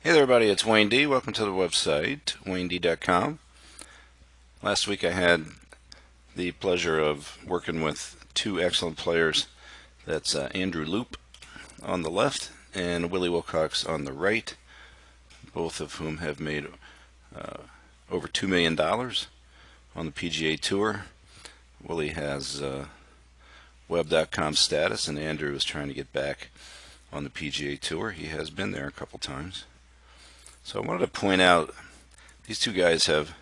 Hey there everybody, it's Wayne D. Welcome to the website, WayneD.com. Last week I had the pleasure of working with two excellent players. That's Andrew Loop on the left and Willie Wilcox on the right, both of whom have made over $2 million on the PGA Tour. Willie has web.com status, and Andrew is trying to get back on the PGA Tour. He has been there a couple times. So I wanted to point out these two guys have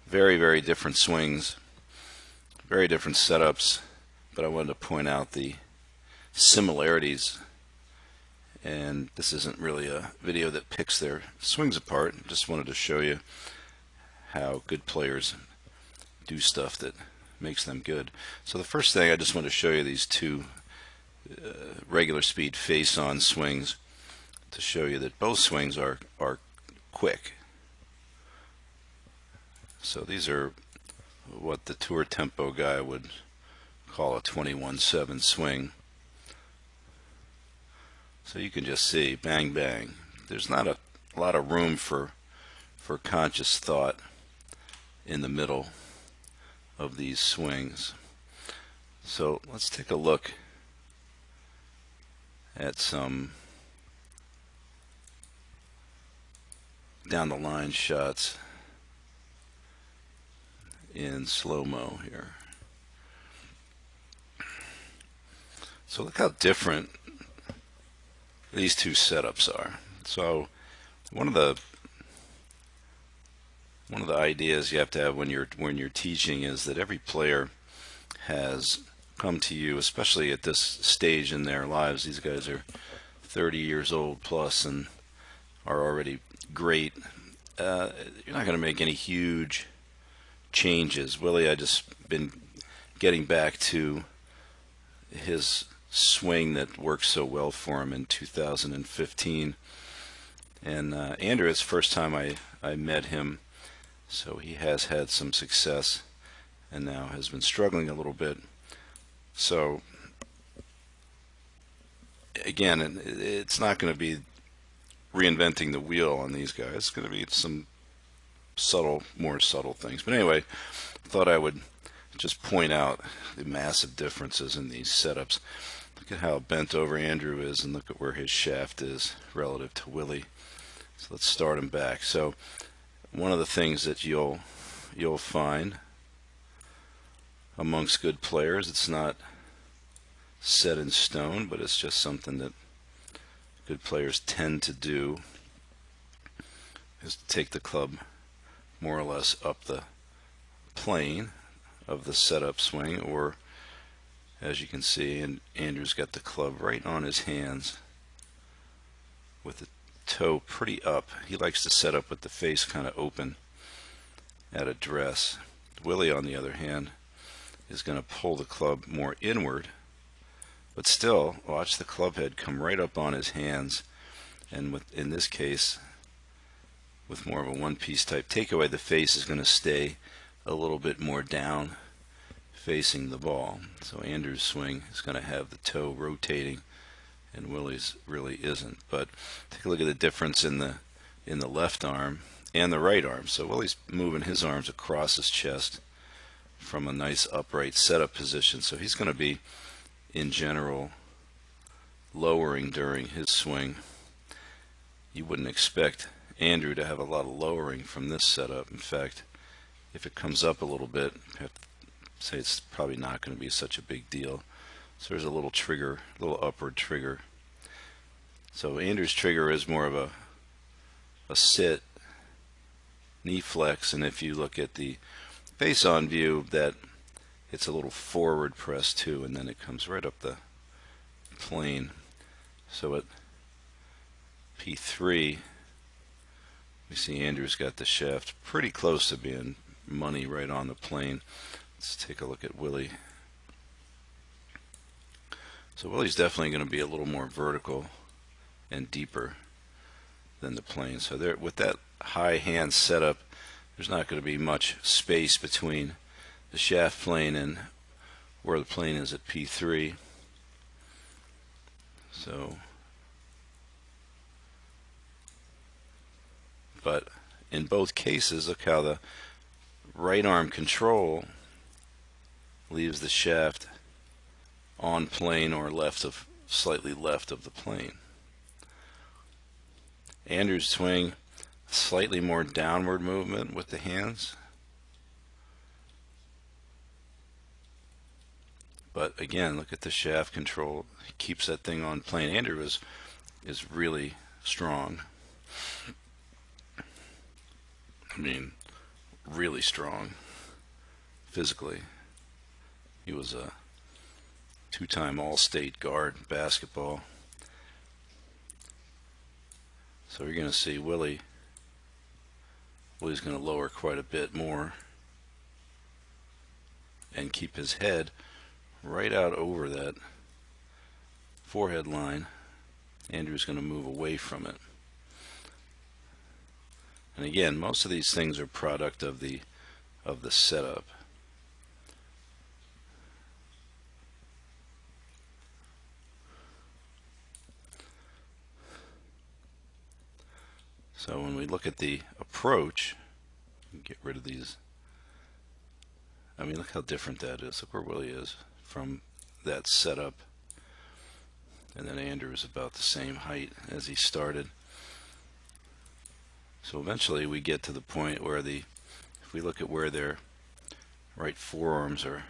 very different swings, very different setups, but I wanted to point out the similarities. And this isn't really a video that picks their swings apart. Just wanted to show you how good players do stuff that makes them good. So the first thing, I just want to show you these two regular speed face-on swings to show you that both swings are quick. So these are what the tour tempo guy would call a 21-7 swing. So you can just see bang bang. There's not a lot of room for conscious thought in the middle of these swings. So let's take a look at some down the line shots in slow-mo here. So look how different these two setups are. So one of the ideas you have to have when you're teaching is that every player has come to you, especially at this stage in their lives. These guys are 30 years old plus and are already great. You're not going to make any huge changes. Willie, I just been getting back to his swing that worked so well for him in 2015. And Andrew, it's the first time I met him, so he has had some success and now has been struggling a little bit. So again, it's not going to be reinventing the wheel on these guys. It's going to be some more subtle things. But anyway, I thought I would just point out the massive differences in these setups. Look at how bent over Andrew is, and look at where his shaft is relative to Willie. So let's start him back. So one of the things that you'll find amongst good players, it's not set in stone, but it's just something that good players tend to do, is to take the club more or less up the plane of the setup swing, or as you can see, and Andrew's got the club right on his hands with the toe pretty up. He likes to set up with the face kind of open at address. Willie, on the other hand, is going to pull the club more inward, but still watch the club head come right up on his hands, and in this case, with more of a one-piece type takeaway, the face is going to stay a little bit more down facing the ball. So Andrew's swing is going to have the toe rotating, and Willie's really isn't. But take a look at the difference in the left arm and the right arm. So Willie's moving his arms across his chest from a nice upright setup position. So he's going to be, in general, lowering during his swing. You wouldn't expect Andrew to have a lot of lowering from this setup. In fact, if it comes up a little bit, I have to say it's probably not going to be such a big deal. So there's a little trigger, a little upward trigger. So Andrew's trigger is more of a sit, knee flex, and if you look at the face-on view, that it's a little forward press too, and then it comes right up the plane. So at P3, we see Andrew's got the shaft pretty close to being money right on the plane. Let's take a look at Willie. So Willie's definitely going to be a little more vertical and deeper than the plane. So there, with that high hand setup, there's not going to be much space between the shaft plane and where the plane is at P3. So But in both cases, look how the right arm control leaves the shaft on plane or slightly left of the plane. Andrew's swing, slightly more downward movement with the hands. But again, look at the shaft control. He keeps that thing on plane. Andrew is really strong. I mean, really strong physically. He was a two-time All-State guard in basketball. So you're going to see Willie's going to lower quite a bit more and keep his head right out over that forehead line. Andrew's going to move away from it. And again, most of these things are product of the setup. So when we look at the approach, get rid of these. I mean, look how different that is. Look where Willie is from that setup. And then Andrew is about the same height as he started. So eventually we get to the point where if we look at where their right forearms are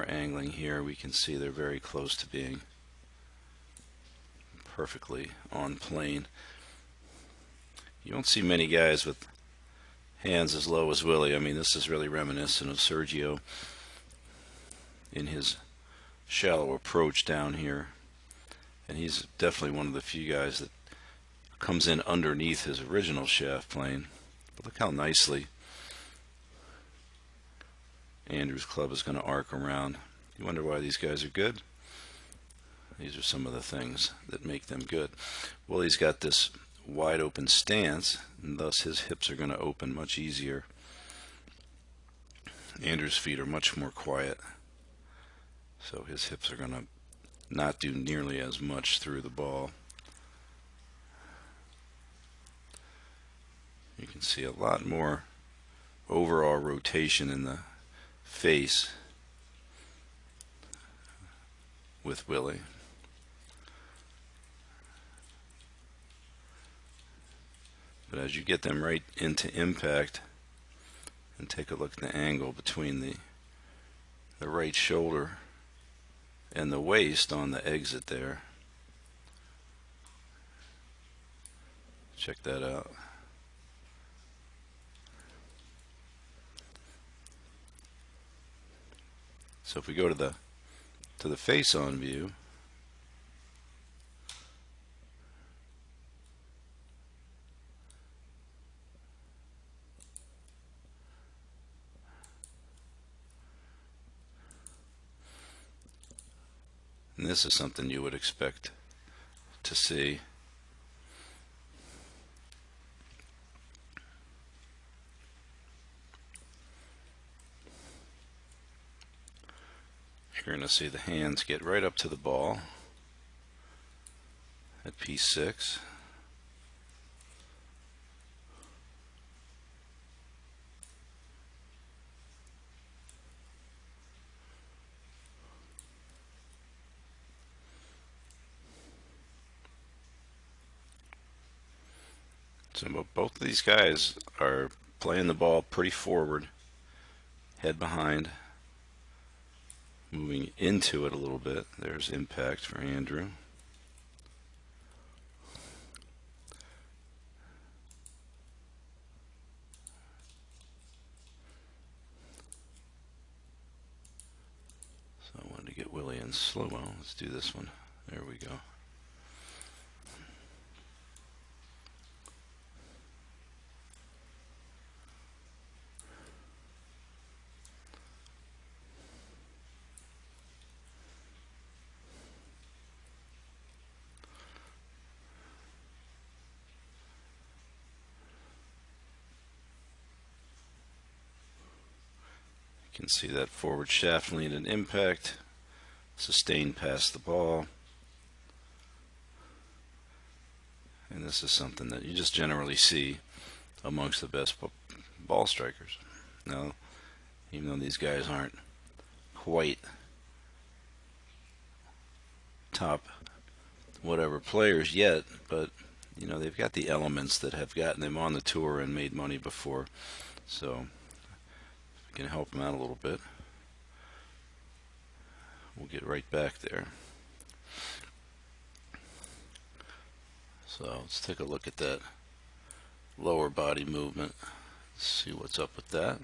angling here, we can see they're very close to being perfectly on plane. You don't see many guys with hands as low as Willie. I mean, this is really reminiscent of Sergio in his shallow approach down here. And he's definitely one of the few guys that comes in underneath his original shaft plane. But look how nicely Andrew's club is going to arc around. You wonder why these guys are good? These are some of the things that make them good. Willie's got this wide open stance, and thus his hips are going to open much easier. Andrew's feet are much more quiet, so his hips are going to not do nearly as much through the ball. You can see a lot more overall rotation in the face with Willie. But as you get them right into impact, and take a look at the angle between the right shoulder and the waist on the exit there. Check that out. So if we go to the face-on view, and this is something you would expect to see. You're going to see the hands get right up to the ball at P6. So both of these guys are playing the ball pretty forward, head behind, moving into it a little bit. There's impact for Andrew. So I wanted to get Willie in slow-mo. Let's do this one. There we go. You can see that forward shaft lean and impact, sustained past the ball. And this is something that you just generally see amongst the best ball strikers. Now, even though these guys aren't quite top whatever players yet, but you know, they've got the elements that have gotten them on the tour and made money before. So if we can help them out a little bit, we'll get right back there. So let's take a look at that lower body movement. Let's see what's up with that.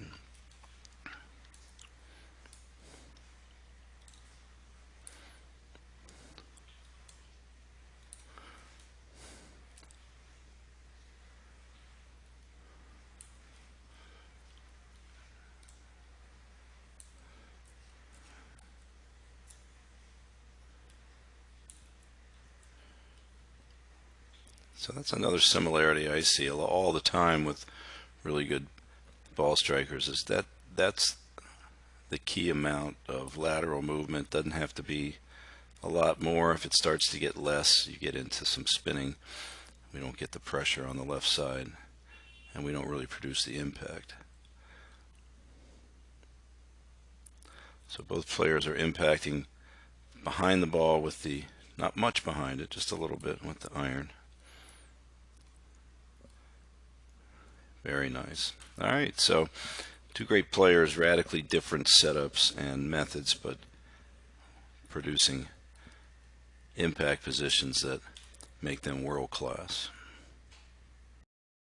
So that's another similarity I see all the time with really good ball strikers, is that that's the key amount of lateral movement. Doesn't have to be a lot more. If it starts to get less, you get into some spinning. We don't get the pressure on the left side, and we don't really produce the impact. So both players are impacting behind the ball with the, not much behind it, just a little bit with the iron. Very nice. All right, so two great players, radically different setups and methods, but producing impact positions that make them world class.